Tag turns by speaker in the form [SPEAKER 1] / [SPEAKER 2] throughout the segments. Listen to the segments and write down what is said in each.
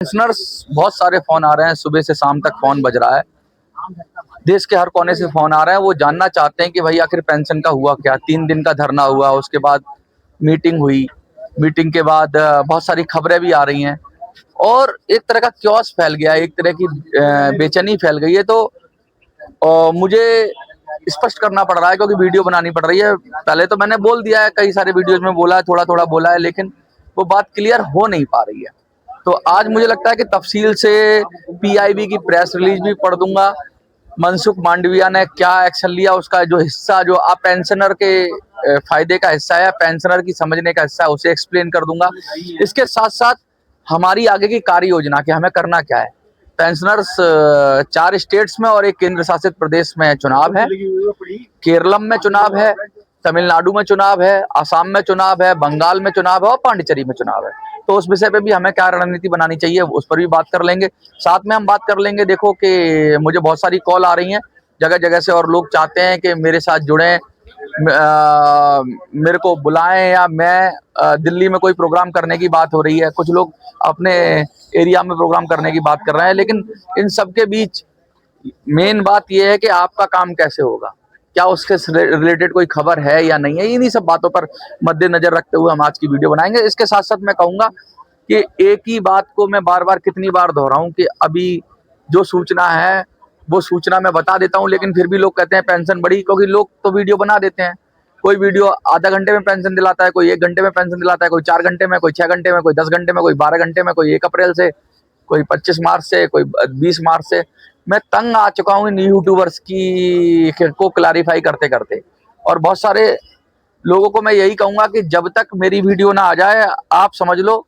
[SPEAKER 1] Pensioners बहुत सारे phone आ रहे हैं, सुबह से शाम तक फोन बज रहा है। देश के हर कोने से फोन आ रहे हैं। वो जानना चाहते हैं कि भाई आखिर पेंशन का हुआ क्या। 3 दिन का धरना हुआ, उसके बाद मीटिंग हुई, मीटिंग के बाद बहुत सारी खबरें भी आ रही हैं और एक तरह का क्योस फैल गया, एक तरह की बेचैनी फैल गई है। तो मुझे स्पष्ट करना पड़ रहा है क्योंकि वीडियो बनानी पड़ रही है। पहले तो मैंने बोल दिया है, कई सारे वीडियोज में बोला है, थोड़ा थोड़ा बोला है, लेकिन वो बात क्लियर हो नहीं पा रही है। तो आज मुझे लगता है कि तफसील से पीआईबी की प्रेस रिलीज भी पढ़ दूंगा। मनसुख मांडविया ने क्या एक्शन लिया, उसका जो हिस्सा, जो आप पेंशनर के फायदे का हिस्सा है, पेंशनर की समझने का हिस्सा है, उसे एक्सप्लेन कर दूंगा। इसके साथ साथ हमारी आगे की कार्य योजना कि हमें करना क्या है। पेंशनर्स 4 स्टेट्स में और एक केंद्र शासित प्रदेश में चुनाव है। केरलम में चुनाव है, तमिलनाडु में चुनाव है, असम में चुनाव है, बंगाल में चुनाव है और पांडिचेरी में चुनाव है। तो उस विषय पे भी हमें क्या रणनीति बनानी चाहिए, उस पर भी बात कर लेंगे। साथ में हम बात कर लेंगे, देखो कि मुझे बहुत सारी कॉल आ रही हैं जगह जगह से और लोग चाहते हैं कि मेरे साथ जुड़ें, मेरे को बुलाएं, या मैं दिल्ली में कोई प्रोग्राम करने की बात हो रही है, कुछ लोग अपने एरिया में प्रोग्राम करने की बात कर रहे हैं। लेकिन इन सब के बीच मेन बात यह है कि आपका काम कैसे होगा, क्या उसके रिलेटेड कोई खबर है या नहीं है। इन्हीं सब बातों पर मद्देनजर रखते हुए हम आज की वीडियो बनाएंगे। इसके साथ साथ मैं कहूंगा कि एक ही बात को मैं बार बार कितनी बार दोहराऊं कि अभी जो सूचना है वो सूचना मैं बता देता हूं, लेकिन फिर भी लोग कहते हैं पेंशन बढ़ी, क्योंकि लोग तो वीडियो बना देते हैं। कोई वीडियो आधा घंटे में पेंशन दिलाता है, कोई 1 घंटे में पेंशन दिलाता है, कोई 4 घंटे में, कोई 6 घंटे में, कोई 10 घंटे में, कोई 12 घंटे में, कोई 1 अप्रैल से, कोई 25 मार्च से, कोई 20 मार्च से। मैं तंग आ चुका हूँ इन यूट्यूबर्स की को क्लैरिफाई करते करते। और बहुत सारे लोगों को मैं यही कहूंगा कि जब तक मेरी वीडियो ना आ जाए, आप समझ लो,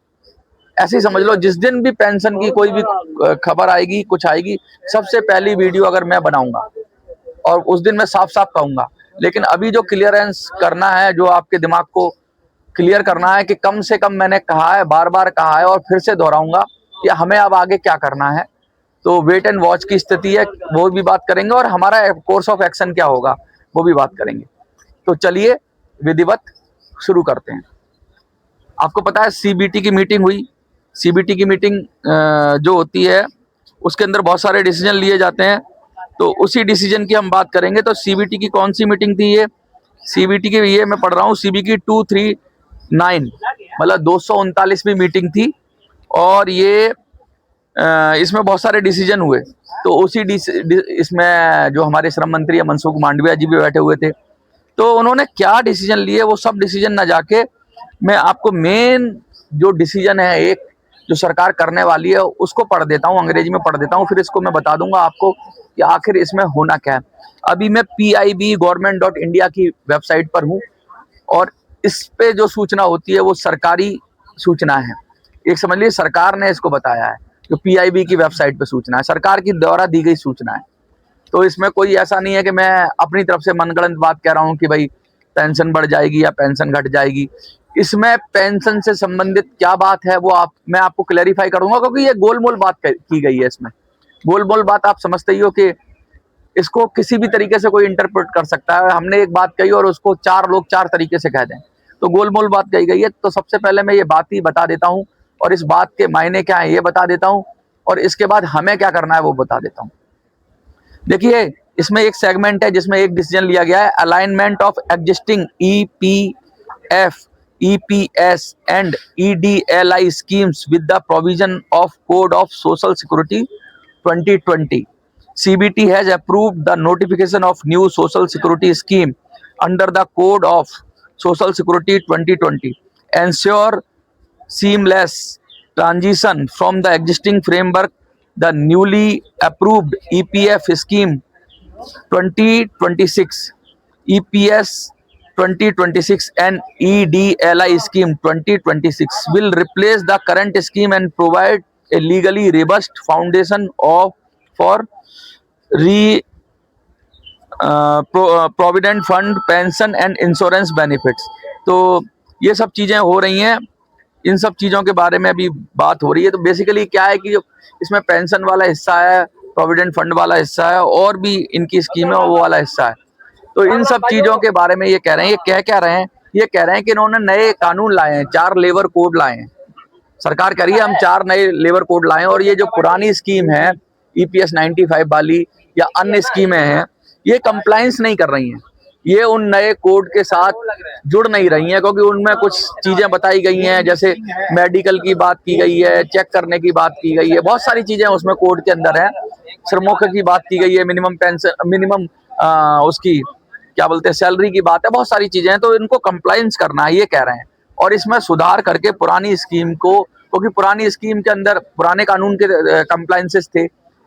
[SPEAKER 1] ऐसे ही समझ लो, जिस दिन भी पेंशन की कोई भी खबर आएगी, कुछ आएगी, सबसे पहली वीडियो अगर मैं बनाऊंगा और उस दिन मैं साफ साफ कहूंगा। लेकिन अभी जो क्लियरेंस करना है, जो आपके दिमाग को क्लियर करना है कि कम से कम मैंने कहा है, बार बार कहा है और फिर से दोहराऊंगा कि हमें अब आगे क्या करना है। तो वेट एंड वॉच की स्थिति है, वो भी बात करेंगे, और हमारा कोर्स ऑफ एक्शन क्या होगा वो भी बात करेंगे। तो चलिए विधिवत शुरू करते हैं। आपको पता है सीबीटी की मीटिंग हुई। सीबीटी की मीटिंग जो होती है उसके अंदर बहुत सारे डिसीजन लिए जाते हैं, तो उसी डिसीजन की हम बात करेंगे। तो सीबीटी की कौन सी मीटिंग थी ये? सीबीटी की, ये मैं पढ़ रहा हूँ, सीबी की 239 मतलब 239वीं मीटिंग थी और ये इसमें बहुत सारे डिसीजन हुए। तो उसी इसमें जो हमारे श्रम मंत्री मनसुख मांडविया जी भी बैठे हुए थे। तो उन्होंने क्या डिसीजन लिए, वो सब डिसीजन ना जाके मैं आपको मेन जो डिसीजन है, एक जो सरकार करने वाली है, उसको पढ़ देता हूँ, अंग्रेजी में पढ़ देता हूँ, फिर इसको मैं बता दूंगा आपको कि आखिर इसमें होना क्या है। अभी मैं PIB-government.india की वेबसाइट पर हूँ और इस पे जो सूचना होती है वो सरकारी सूचना है। एक समझ लीजिए सरकार ने इसको बताया है, जो PIB की वेबसाइट पे सूचना है, सरकार की द्वारा दी गई सूचना है। तो इसमें कोई ऐसा नहीं है कि मैं अपनी तरफ से मनगढ़ंत बात कह रहा हूँ कि भाई पेंशन बढ़ जाएगी या पेंशन घट जाएगी। इसमें पेंशन से संबंधित क्या बात है वो मैं आपको क्लैरिफाई करूंगा, क्योंकि ये गोलमोल बात की गई है। इसमें गोलमोल बात आप समझते ही हो कि इसको किसी भी तरीके से कोई इंटरप्रेट कर सकता है। हमने एक बात कही और उसको 4 लोग 4 तरीके से कह दें, तो गोलमोल बात कही गई है। तो सबसे पहले मैं ये बात ही बता देता हूँ और इस बात के मायने क्या है ये बता देता हूँ, और इसके बाद हमें क्या करना है वो बता देता हूँ। देखिए, इसमें एक सेगमेंट है जिसमें एक डिसीजन लिया गया है, alignment of existing EPF, EPS and EDLI schemes with the provision of Code of Social Security 2020. CBT has approved the notification of new Social Security scheme under the Code of Social Security 2020. Ensure seamless transition from the existing framework. The newly approved EPF scheme 2026, EPS 2026 and EDLI scheme 2026 will replace the current scheme and provide a legally robust foundation for provident fund, pension and insurance benefits. तो ये सब चीजें हो रही हैं, इन सब चीजों के बारे में अभी बात हो रही है। तो बेसिकली क्या है कि जो इसमें पेंशन वाला हिस्सा है, प्रोविडेंट फंड वाला हिस्सा है और भी इनकी स्कीम है वो वाला हिस्सा है। तो इन सब चीजों के बारे में ये कह रहे हैं। ये कह क्या रहे हैं? ये कह रहे हैं कि इन्होंने नए कानून लाए हैं, 4 लेबर कोड लाए हैं। सरकार कह रही है हम 4 नए लेबर कोड लाएं, और ये जो पुरानी स्कीम है EPS 95 वाली या अन्य स्कीमें हैं, ये कंप्लायंस नहीं कर रही हैं, ये उन नए कोड के साथ जुड़ नहीं रही हैं, क्योंकि उनमें कुछ चीजें बताई गई हैं, जैसे मेडिकल की बात की गई है, चेक करने की बात की गई है, बहुत सारी चीजें उसमें कोड के अंदर है, श्रमों की बात की गई है, मिनिमम पेंशन, मिनिमम उसकी क्या बोलते हैं सैलरी की बात है, बहुत सारी चीजें हैं। तो इनको कंप्लायंस करना है ये कह रहे हैं, और इसमें सुधार करके पुरानी स्कीम को, क्योंकि पुरानी स्कीम के अंदर पुराने कानून के कंप्लायंसेस थे,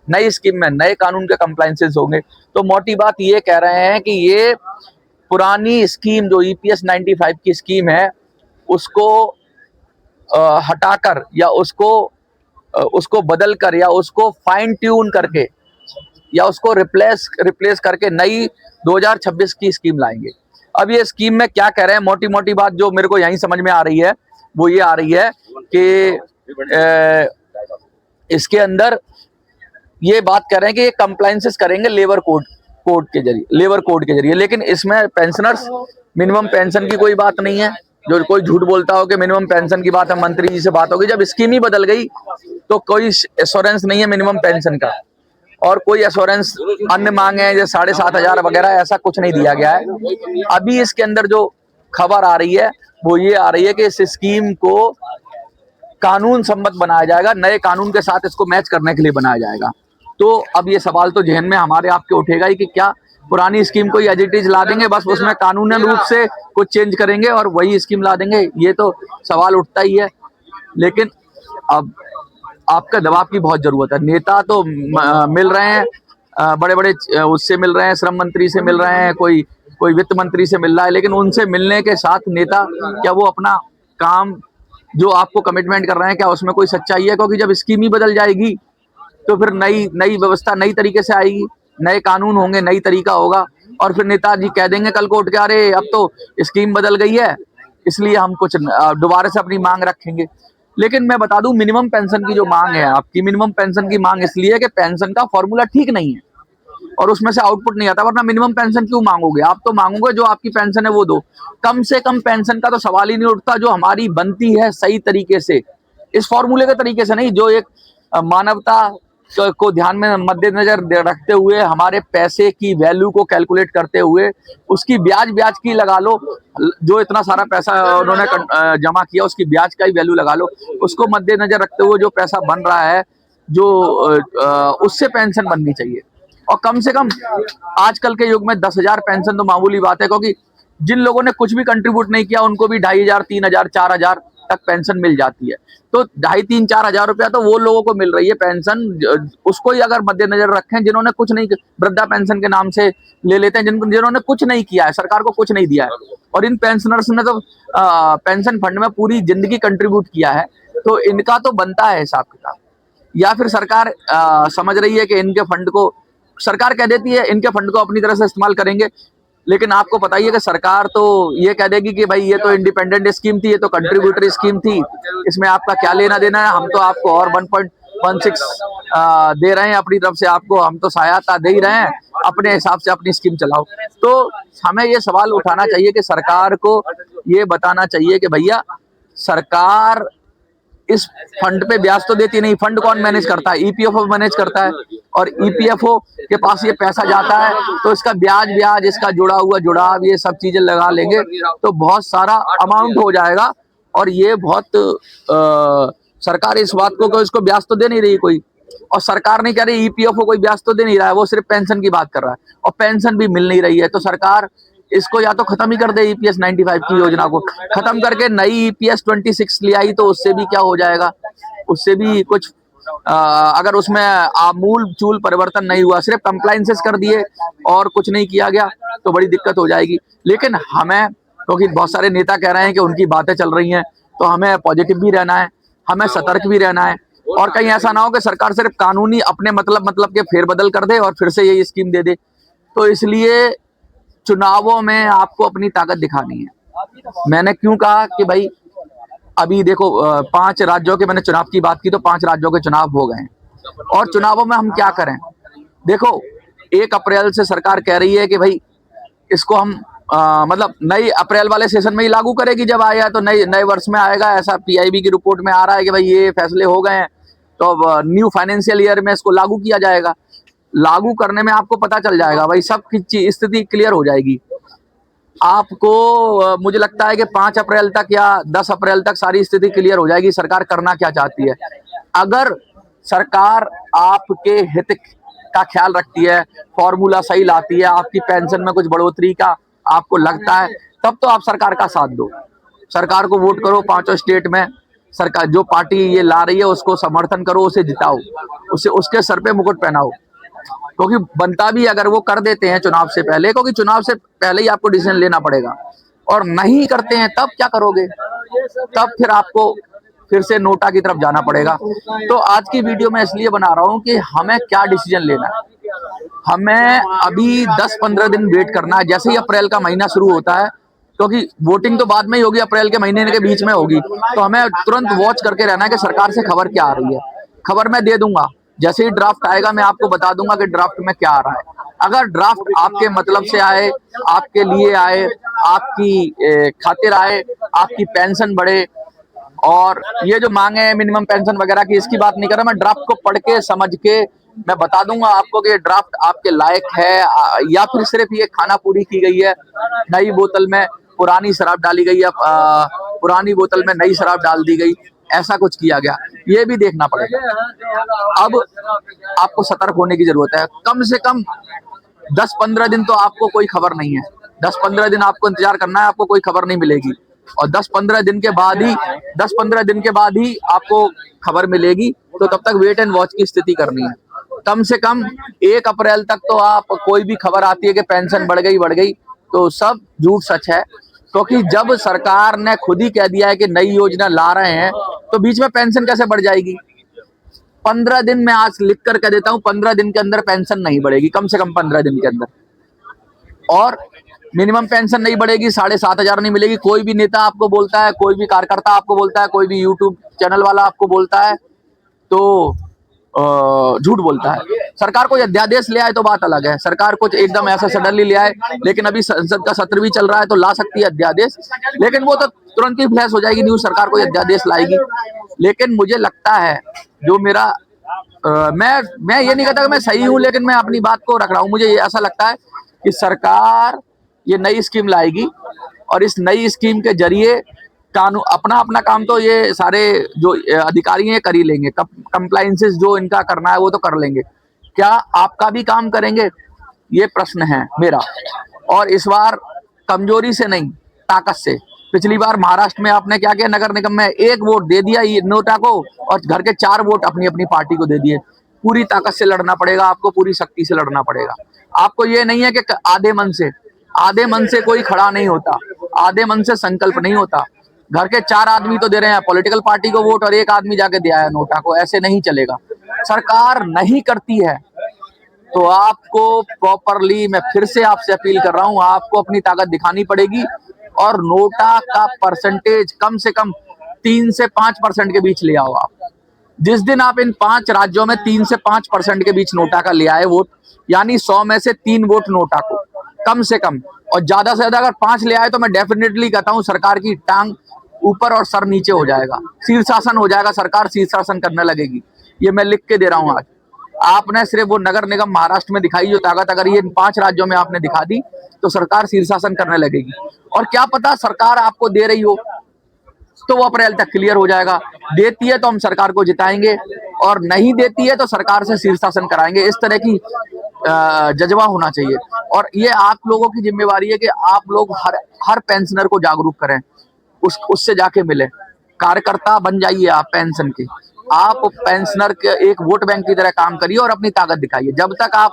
[SPEAKER 1] नई स्कीम में नए कानून के कंप्लायंसेस होंगे। तो मोटी बात ये कह रहे हैं कि ये पुरानी स्कीम जो EPS 95 की स्कीम है उसको हटाकर या उसको बदल कर या उसको फाइन ट्यून करके या उसको रिप्लेस करके नई 2026 की स्कीम लाएंगे। अब ये स्कीम में क्या कह रहे हैं, मोटी मोटी बात जो मेरे को यहीं समझ में आ रही है वो ये आ रही है कि इसके अंदर ये बात कर रहे हैं कि ये कंप्लायंसेस करेंगे लेबर कोड के जरिए, लेकिन इसमें पेंशनर्स मिनिमम पेंशन की कोई बात नहीं है। जो कोई झूठ बोलता हो कि मिनिमम पेंशन की बात है, मंत्री जी से बात होगी, जब स्कीम ही बदल गई तो कोई एश्योरेंस नहीं है मिनिमम पेंशन का, और कोई एश्योरेंस अन्य मांगे हैं जैसे 7,500 वगैरह, ऐसा कुछ नहीं दिया गया है। अभी इसके अंदर जो खबर आ रही है वो ये आ रही है कि इस स्कीम को कानून सम्मत बनाया जाएगा, नए कानून के साथ इसको मैच करने के लिए बनाया जाएगा। तो अब ये सवाल तो जहन में हमारे आपके उठेगा ही कि क्या पुरानी स्कीम को एज इट इज ला देंगे, बस उसमें कानूनी रूप से कुछ चेंज करेंगे और वही स्कीम ला देंगे, ये तो सवाल उठता ही है। लेकिन अब आपका दबाव की बहुत जरूरत है। नेता तो मिल रहे हैं, बड़े बड़े उससे मिल रहे हैं, श्रम मंत्री से मिल रहे हैं, कोई वित्त मंत्री से मिल रहा है, लेकिन उनसे मिलने के साथ नेता क्या वो अपना काम जो आपको कमिटमेंट कर रहे हैं क्या उसमें कोई सच्चाई है? क्योंकि जब स्कीम ही बदल जाएगी तो फिर नई व्यवस्था नई तरीके से आएगी, नए कानून होंगे, नई तरीका होगा, और फिर नेताजी कह देंगे कल को उठ के अरे अब तो स्कीम बदल गई है इसलिए हम कुछ दोबारा से अपनी मांग रखेंगे। लेकिन मैं बता दूं, मिनिमम पेंशन की जो मांग है आपकी, मिनिमम पेंशन की मांग इसलिए है कि पेंशन का फॉर्मूला ठीक नहीं है और उसमें से आउटपुट नहीं आता, वरना मिनिमम पेंशन क्यों मांगोगे? आप तो मांगोगे जो आपकी पेंशन है वो दो, कम से कम पेंशन का तो सवाल ही नहीं उठता, जो हमारी बनती है सही तरीके से, इस फॉर्मूले के तरीके से नहीं, जो एक मानवता को ध्यान में मद्देनजर रखते हुए, हमारे पैसे की वैल्यू को कैलकुलेट करते हुए, उसकी ब्याज की लगा लो, जो इतना सारा पैसा उन्होंने जमा किया उसकी ब्याज का ही वैल्यू लगा लो, उसको मद्देनजर रखते हुए जो पैसा बन रहा है, जो उससे पेंशन बननी चाहिए। और कम से कम आजकल के युग में 10,000 पेंशन तो मामूली बात है, क्योंकि जिन लोगों ने कुछ भी कंट्रीब्यूट नहीं किया उनको भी 2,500, 3,000, 4,000 तक पेंशन मिल जाती है। तो 2,500, 3,000, 4,000 रुपया तो वो लोगों को मिल रही है पेंशन, उसको ही अगर मद्देनजर रखें जिन्होंने कुछ नहीं, वृद्धा पेंशन के नाम से ले लेते हैं जिन्होंने कुछ नहीं किया है, सरकार को कुछ नहीं दिया है, और इन पेंशनर्स ने तो पेंशन फंड में पूरी जिंदगी कंट्रीब्यूट किया है, तो इनका तो बनता है हिसाब किताब। या फिर सरकार समझ रही है कि इनके फंड को, सरकार कह देती है इनके फंड को अपनी तरह से इस्तेमाल करेंगे, लेकिन आपको पता ही है कि सरकार तो ये कह देगी कि भाई ये तो इंडिपेंडेंट स्कीम थी, ये तो कंट्रीब्यूटरी स्कीम थी, इसमें आपका क्या लेना देना है, हम तो आपको और 1.16 दे रहे हैं अपनी तरफ से, आपको हम तो सहायता दे ही रहे हैं, अपने हिसाब से अपनी स्कीम चलाओ। तो हमें ये सवाल उठाना चाहिए कि सरकार को ये बताना चाहिए कि भैया सरकार इस फंड पे ब्याज तो देती नहीं, फंड कौन मैनेज करता है? EPFO मैनेज करता है, और EPFO के पास ये पैसा जाता है तो इसका ब्याज, इसका जुड़ा हुआ जुड़ाव, ये सब चीजें लगा लेंगे तो बहुत सारा अमाउंट हो जाएगा। और ये बहुत सरकार इस बात को इसको ब्याज तो दे नहीं रही कोई, और सरकार नहीं कह रही EPFO कोई ब्याज तो दे नहीं रहा है, वो सिर्फ पेंशन की बात कर रहा है, और पेंशन भी मिल नहीं रही है। तो सरकार इसको या तो खत्म ही कर दे, EPS 95 की योजना को खत्म करके नई EPS 26 ले आई, तो उससे भी क्या हो जाएगा, उससे भी कुछ अगर उसमें आमूल चूल परिवर्तन नहीं हुआ, सिर्फ कंप्लायंसेस कर दिए और कुछ नहीं किया गया, तो बड़ी दिक्कत हो जाएगी। लेकिन हमें, क्योंकि बहुत सारे नेता कह रहे हैं कि उनकी बातें चल रही हैं, तो हमें पॉजिटिव भी रहना है, हमें सतर्क भी रहना है, और कहीं ऐसा ना हो कि सरकार सिर्फ कानूनी अपने मतलब के फेरबदल कर दे और फिर से यही स्कीम दे दे। तो इसलिए चुनावों में आपको अपनी ताकत दिखानी है। मैंने क्यों कहा कि भाई अभी देखो 5 राज्यों के, मैंने चुनाव की बात की तो 5 राज्यों के चुनाव हो गए हैं, और चुनावों में हम क्या करें? देखो 1 अप्रैल से सरकार कह रही है कि भाई इसको हम मतलब नई अप्रैल वाले सेशन में ही लागू करेगी, जब आया तो नए नए वर्ष में आएगा, ऐसा पीआईबी की रिपोर्ट में आ रहा है कि भाई ये फैसले हो गए हैं, तो अब न्यू फाइनेंशियल ईयर में इसको लागू किया जाएगा। लागू करने में आपको पता चल जाएगा भाई, सब की स्थिति क्लियर हो जाएगी आपको। मुझे लगता है कि 5 अप्रैल तक या 10 अप्रैल तक सारी स्थिति क्लियर हो जाएगी, सरकार करना क्या चाहती है। अगर सरकार आपके हित का ख्याल रखती है, फॉर्मूला सही लाती है, आपकी पेंशन में कुछ बढ़ोतरी का आपको लगता है, तब तो आप सरकार का साथ दो, सरकार को वोट करो। 5 स्टेट में सरकार जो पार्टी ये ला रही है उसको समर्थन करो, उसे जिताओ, उसे उसके सर पे मुकुट पहनाओ, क्योंकि बनता भी अगर वो कर देते हैं चुनाव से पहले, क्योंकि चुनाव से पहले ही आपको डिसीजन लेना पड़ेगा, और नहीं करते हैं तब क्या करोगे? तब फिर आपको फिर से नोटा की तरफ जाना पड़ेगा। तो आज की वीडियो मैं इसलिए बना रहा हूं कि हमें क्या डिसीजन लेना है। हमें अभी 10-15 दिन वेट करना है, जैसे ही अप्रैल का महीना शुरू होता है, क्योंकि वोटिंग तो बाद में ही होगी, अप्रैल के महीने के बीच में होगी, तो हमें तुरंत वॉच करके रहना है कि सरकार से खबर क्या आ रही है। खबर मैं दे दूंगा, जैसे ही ड्राफ्ट आएगा मैं आपको बता दूंगा कि ड्राफ्ट में क्या आ रहा है। अगर ड्राफ्ट आपके मतलब से आए, आपके लिए आए, आपकी खातिर आए, आपकी पेंशन बढ़े, और ये जो मांगे हैं मिनिमम पेंशन वगैरह की, इसकी बात नहीं कर रहा मैं। ड्राफ्ट को पढ़ के समझ के मैं बता दूंगा आपको कि ड्राफ्ट आपके लायक है, या फिर सिर्फ ये खाना पूरी की गई है, नई बोतल में पुरानी शराब डाली गई है, पुरानी बोतल में नई शराब डाल दी गई, ऐसा कुछ किया गया, ये भी देखना पड़ेगा। अब आपको सतर्क होने की जरूरत है। कम से कम 10-15 दिन तो आपको कोई खबर नहीं है, 10-15 दिन आपको इंतजार करना है, आपको कोई खबर नहीं मिलेगी, और 10-15 दिन के बाद ही 10-15 दिन के बाद ही आपको खबर मिलेगी। तो तब तक वेट एंड वॉच की स्थिति करनी है। कम से कम 1 अप्रैल तक तो आप, कोई भी खबर आती है कि पेंशन बढ़ गई, तो सब झूठ सच है, क्योंकि जब सरकार ने खुद ही कह दिया है कि नई योजना ला रहे हैं, तो बीच में पेंशन कैसे बढ़ जाएगी? 15 दिन में आज लिख कर कह देता हूं, 15 दिन के अंदर पेंशन नहीं बढ़ेगी, कम से कम 15 दिन के अंदर। और मिनिमम पेंशन नहीं बढ़ेगी, 7,500 नहीं मिलेगी। कोई भी नेता आपको बोलता है, कोई भी कार्यकर्ता आपको बोलता है, कोई भी यूट्यूब चैनल वाला आपको बोलता है, तो झूठ बोलता है। सरकार कोई अध्यादेश ले आए तो बात अलग है, सरकार कुछ एकदम ऐसा सडनली ले आए, लेकिन अभी संसद का सत्र भी चल रहा है, तो ला सकती है अध्यादेश, लेकिन वो तो तुरंत ही फ्लैश हो जाएगी न्यूज, सरकार कोई अध्यादेश लाएगी। लेकिन मुझे लगता है, जो मेरा मैं ये नहीं कहता कि मैं सही हूं, लेकिन मैं अपनी बात को रख रहा हूं, मुझे ऐसा लगता है कि सरकार ये नई स्कीम लाएगी, और इस नई स्कीम के जरिए कानून अपना काम तो ये सारे जो अधिकारी हैं कर ही लेंगे, कंप्लाइंसेस जो इनका करना है वो तो कर लेंगे। क्या आपका भी काम करेंगे? ये प्रश्न है मेरा। और इस बार कमजोरी से नहीं, ताकत से। पिछली बार महाराष्ट्र में आपने क्या किया, नगर निगम में 1 वोट दे दिया ये नोटा को, और घर के 4 वोट अपनी अपनी पार्टी को दे दिए। पूरी ताकत से लड़ना पड़ेगा आपको, पूरी शक्ति से लड़ना पड़ेगा आपको। ये नहीं है कि आधे मन से कोई खड़ा नहीं होता, आधे मन से संकल्प नहीं होता। घर के 4 आदमी तो दे रहे हैं पॉलिटिकल पार्टी को वोट, और 1 आदमी जाके दिया है नोटा को, ऐसे नहीं चलेगा। सरकार नहीं करती है तो आपको प्रॉपरली, मैं फिर से आपसे अपील कर रहा हूं, आपको अपनी ताकत दिखानी पड़ेगी, और नोटा का परसेंटेज कम से कम 3 से 5% के बीच ले आओ आप। जिस दिन आप इन 5 राज्यों में 3 से 5% के बीच नोटा का ले आए वोट, यानी 100 में से 3 वोट नोटा को कम से कम, और ज्यादा से ज्यादा अगर 5 ले आए, तो मैं डेफिनेटली कहता हूं सरकार की टांग ऊपर और सर नीचे हो जाएगा, शीर्षासन हो जाएगा, सरकार शीर्षासन करने लगेगी। ये मैं लिख के दे रहा हूं आज। आपने सिर्फ वो नगर निगम महाराष्ट्र में दिखाई जो ताकत, अगर ये इन 5 राज्यों में आपने दिखा दी, तो सरकार शीर्षासन करने लगेगी। और क्या पता सरकार आपको दे रही हो तो वो अप्रैल तक क्लियर हो जाएगा। देती है तो हम सरकार को जिताएंगे, और नहीं देती है तो सरकार से शीर्षासन कराएंगे। इस तरह की जज्बा होना चाहिए, और ये आप लोगों की जिम्मेवारी है कि आप लोग हर पेंशनर को जागरूक करें, उससे जाके मिले, कार्यकर्ता बन जाइए आप पेंशन के। आप पेंशनर के एक वोट बैंक की तरह काम करिए और अपनी ताकत दिखाइए। जब तक आप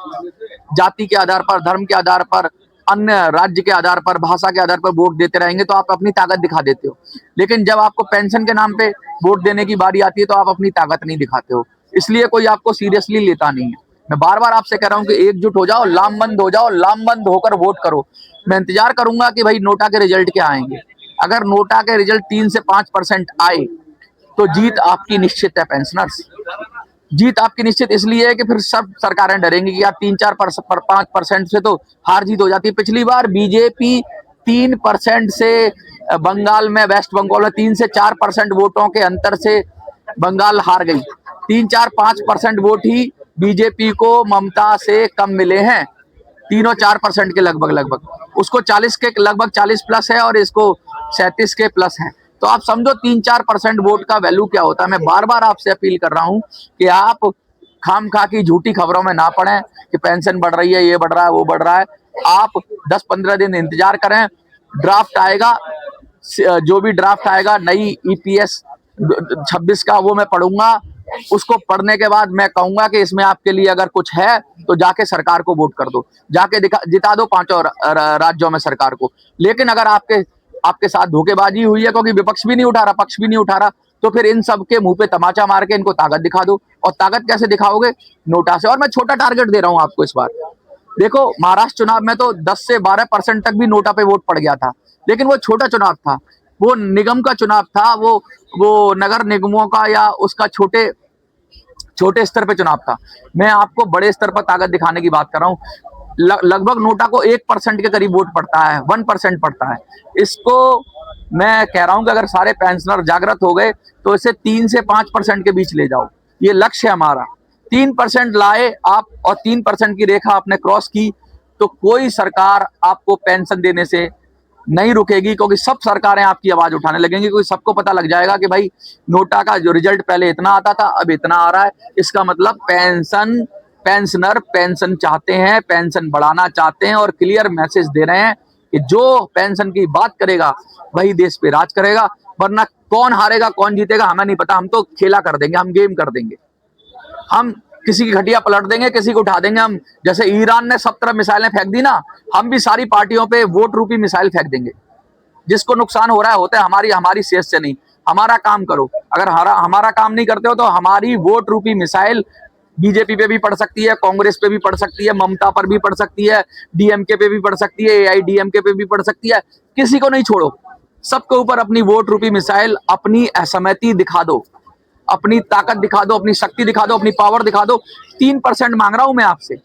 [SPEAKER 1] जाति के आधार पर, धर्म के आधार पर, अन्य राज्य के आधार पर, भाषा के आधार पर वोट देते रहेंगे, तो आप अपनी ताकत दिखा देते हो। लेकिन जब आपको पेंशन के नाम पे वोट देने की बारी आती है, तो आप अपनी ताकत नहीं दिखाते हो, इसलिए कोई आपको सीरियसली लेता नहीं है। मैं बार बार आपसे कह रहा हूं कि एकजुट हो जाओ, लामबंद हो जाओ, लामबंद होकर वोट करो। मैं इंतजार करूंगा कि भाई नोटा के रिजल्ट क्या आएंगे। अगर नोटा के रिजल्ट 3 से 5% आए, तो जीत आपकी निश्चित है पेंशनर्स। जीत आपकी निश्चित इसलिए है कि फिर सब सरकारें डरेंगी कि यार 3-4-5% से तो हार जीत हो जाती है। पिछली बार बीजेपी 3% से बंगाल में, वेस्ट बंगाल में 3 से 4% वोटों के अंतर से बंगाल हार गई। 3-4-5% वोट ही बीजेपी को ममता से कम मिले हैं, तीनों 4% के लगभग। उसको 40 के लगभग 40 प्लस है और इसको 37 के प्लस है। तो आप समझो 3-4% वोट का वैल्यू क्या होता है। मैं बार बार आपसे अपील कर रहा हूं कि आप खामखा की झूठी खबरों में ना पड़ें कि पेंशन बढ़ रही है, ये बढ़ रहा है, वो बढ़ रहा है। आप 10-15 दिन इंतजार करें, ड्राफ्ट आएगा, जो भी ड्राफ्ट आएगा नई ईपीएस 26 का, वो मैं पढ़ूंगा। उसको पढ़ने के बाद मैं कहूंगा कि इसमें आपके लिए अगर कुछ है तो जाके सरकार को वोट कर दो, जाके जिता दो पांचों राज्यों में सरकार को। लेकिन अगर आपके साथ धोखेबाजी हुई है, क्योंकि विपक्ष भी नहीं उठा रहा, पक्ष भी नहीं उठा रहा, तो फिर इन सब के मुंह पे तमाचा मार के इनको ताकत दिखा दो। और ताकत कैसे दिखाओगे? नोटा से। और मैं छोटा टारगेट दे रहा हूं आपको इस बार। देखो, महाराष्ट्र चुनाव में तो 10 से 12% तक भी नोटा पे वोट पड़ गया था, लेकिन वो छोटा चुनाव था, वो निगम का चुनाव था, वो नगर निगमों का या उसका छोटे स्तर पे चुनाव था। मैं आपको बड़े स्तर पर ताकत दिखाने की बात कर रहा हूँ। लगभग नोटा को 1% के करीब वोट पड़ता है, 1% पड़ता है। इसको मैं कह रहा हूं कि अगर सारे पेंशनर जागृत हो गए तो इसे 3 से 5% के बीच ले जाओ। ये लक्ष्य है हमारा। 3% लाए आप और 3% की रेखा आपने क्रॉस की तो कोई सरकार आपको पेंशन देने से नहीं रुकेगी, क्योंकि सब सरकारें आपकी आवाज उठाने लगेंगी, क्योंकि सबको पता लग जाएगा कि भाई नोटा का जो रिजल्ट पहले इतना आता था अब इतना आ रहा है। इसका मतलब पेंशनर पेंशन चाहते हैं, पेंशन बढ़ाना चाहते हैं और क्लियर मैसेज दे रहे हैं कि जो पेंशन की बात करेगा वही देश पे राज करेगा। वरना कौन हारेगा कौन जीतेगा हमें नहीं पता, हम तो खेला कर देंगे, हम गेम कर देंगे, हम किसी की घटिया पलट देंगे, किसी को उठा देंगे। हम जैसे ईरान ने सब तरफ मिसाइलें फेंक दी ना, हम भी सारी पार्टियों पे वोट रूपी मिसाइल फेंक देंगे। जिसको नुकसान हो रहा है होता है हमारी सेहत से नहीं। हमारा काम करो, अगर हमारा काम नहीं करते हो तो हमारी वोट रूपी मिसाइल बीजेपी पे भी पड़ सकती है, कांग्रेस पे भी पड़ सकती है, ममता पर भी पड़ सकती है, डीएमके पे भी पड़ सकती है, एआईडीएमके पे भी पड़ सकती है। किसी को नहीं छोड़ो, सबके ऊपर अपनी वोट रूपी मिसाइल, अपनी असहमति दिखा दो, अपनी ताकत दिखा दो, अपनी शक्ति दिखा दो, अपनी पावर दिखा दो। 3% मांग रहा हूं मैं आपसे।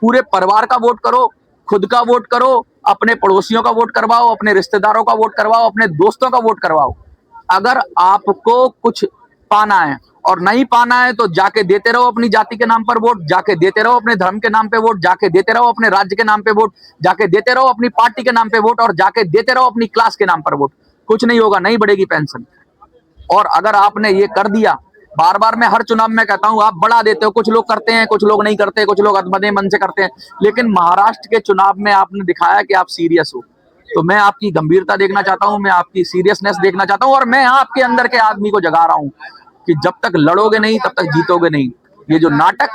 [SPEAKER 1] पूरे परिवार का वोट करो, खुद का वोट करो, अपने पड़ोसियों का वोट करवाओ, अपने रिश्तेदारों का वोट करवाओ, अपने दोस्तों का वोट करवाओ। अगर आपको कुछ पाना है और नहीं पाना है तो जाके देते रहो अपनी जाति के नाम पर वोट, जाके देते रहो अपने धर्म के नाम पे वोट, जाके देते रहो अपने राज्य के नाम पे वोट, जाके देते रहो अपनी पार्टी के नाम पे वोट और जाके देते रहो अपनी क्लास के नाम पर वोट। कुछ नहीं होगा, नहीं बढ़ेगी पेंशन। और अगर आपने ये कर दिया, बार बार मैं हर चुनाव में कहता हूं, आप बढ़ा देते हो, कुछ लोग करते हैं, कुछ लोग नहीं करते, कुछ लोग अधमरे मन से करते हैं, लेकिन महाराष्ट्र के चुनाव में आपने दिखाया कि आप सीरियस हो। तो मैं आपकी गंभीरता देखना चाहता हूं, मैं आपकी सीरियसनेस देखना चाहता हूं और मैं आपके अंदर के आदमी को जगा रहा हूं कि जब तक लड़ोगे नहीं तब तक जीतोगे नहीं। ये जो नाटक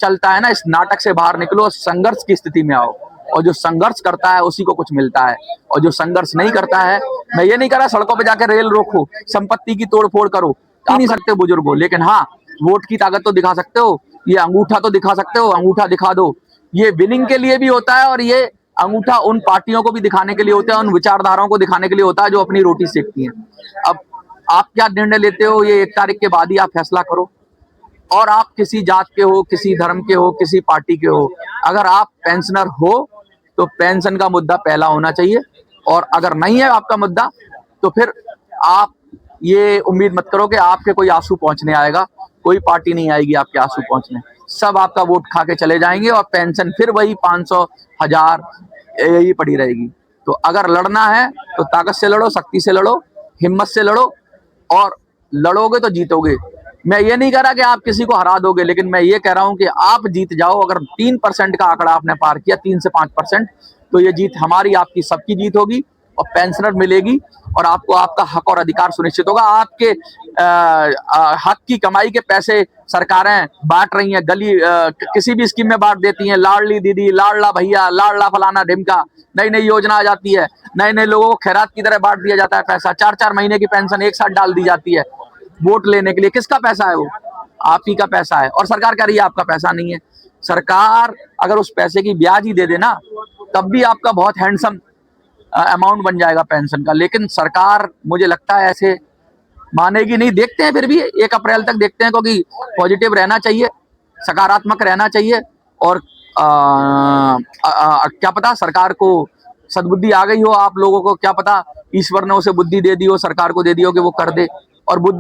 [SPEAKER 1] चलता है ना, इस नाटक से बाहर निकलो, संघर्ष की स्थिति में आओ। और जो संघर्ष करता है उसी को कुछ मिलता है, और जो संघर्ष नहीं करता है, मैं ये नहीं कह रहा सड़कों पे जाकर रेल रोको, संपत्ति की तोड़फोड़ करो, कर नहीं सकते बुजुर्गों, लेकिन हाँ, वोट की ताकत तो दिखा सकते हो, ये अंगूठा तो दिखा सकते हो, अंगूठा दिखा दो। ये विनिंग के लिए भी होता है और ये अंगूठा उन पार्टियों को भी दिखाने के लिए होता है, उन विचारधाराओं को दिखाने के लिए होता है जो अपनी रोटी सेकती हैं। अब आप क्या निर्णय लेते हो, ये 1 तारीख के बाद ही आप फैसला करो। और आप किसी जात के हो, किसी धर्म के हो, किसी पार्टी के हो, अगर आप पेंशनर हो तो पेंशन का मुद्दा पहला होना चाहिए। और अगर नहीं है आपका मुद्दा तो फिर आप ये उम्मीद मत करो कि आपके कोई आंसू पहुंचने आएगा। कोई पार्टी नहीं आएगी आपके आंसू पहुंचने, सब आपका वोट खा के चले जाएंगे और पेंशन फिर वही 500, 1000 यही पड़ी रहेगी। तो अगर लड़ना है तो ताकत से लड़ो, शक्ति से लड़ो, हिम्मत से लड़ो और लड़ोगे तो जीतोगे। मैं ये नहीं कह रहा कि आप किसी को हरा दोगे, लेकिन मैं ये कह रहा हूं कि आप जीत जाओ। अगर 3% का आंकड़ा आपने पार किया, 3 से 5%, तो ये जीत हमारी, आपकी, सबकी जीत होगी और पेंशनर मिलेगी और आपको आपका हक और अधिकार सुनिश्चित होगा। आपके हक की कमाई के पैसे सरकारें बांट रही हैं, किसी भी स्कीम में बांट देती हैं, लाडली दीदी, लाडला भैया, लाडला फलाना ढिमका, नई नई योजना आ जाती है, नए नए लोगों को खैरात की तरह बांट दिया जाता है पैसा। 4-4 महीने की पेंशन एक साथ डाल दी जाती है वोट लेने के लिए। किसका पैसा है वो? आप ही का पैसा है। और सरकार कह रही है आपका पैसा नहीं है। सरकार अगर उस पैसे की ब्याज ही दे देना तब भी आपका बहुत हैंडसम अमाउंट बन जाएगा पेंशन का, लेकिन सरकार मुझे लगता है ऐसे मानेगी नहीं। देखते हैं, फिर भी 1 अप्रैल तक देखते हैं, क्योंकि पॉजिटिव रहना चाहिए, सकारात्मक रहना चाहिए और क्या पता सरकार को सद्बुद्धि आ गई हो आप लोगों को, क्या पता ईश्वर ने उसे बुद्धि दे दी हो, सरकार को दे दी हो कि वो कर दे। और बुद्धि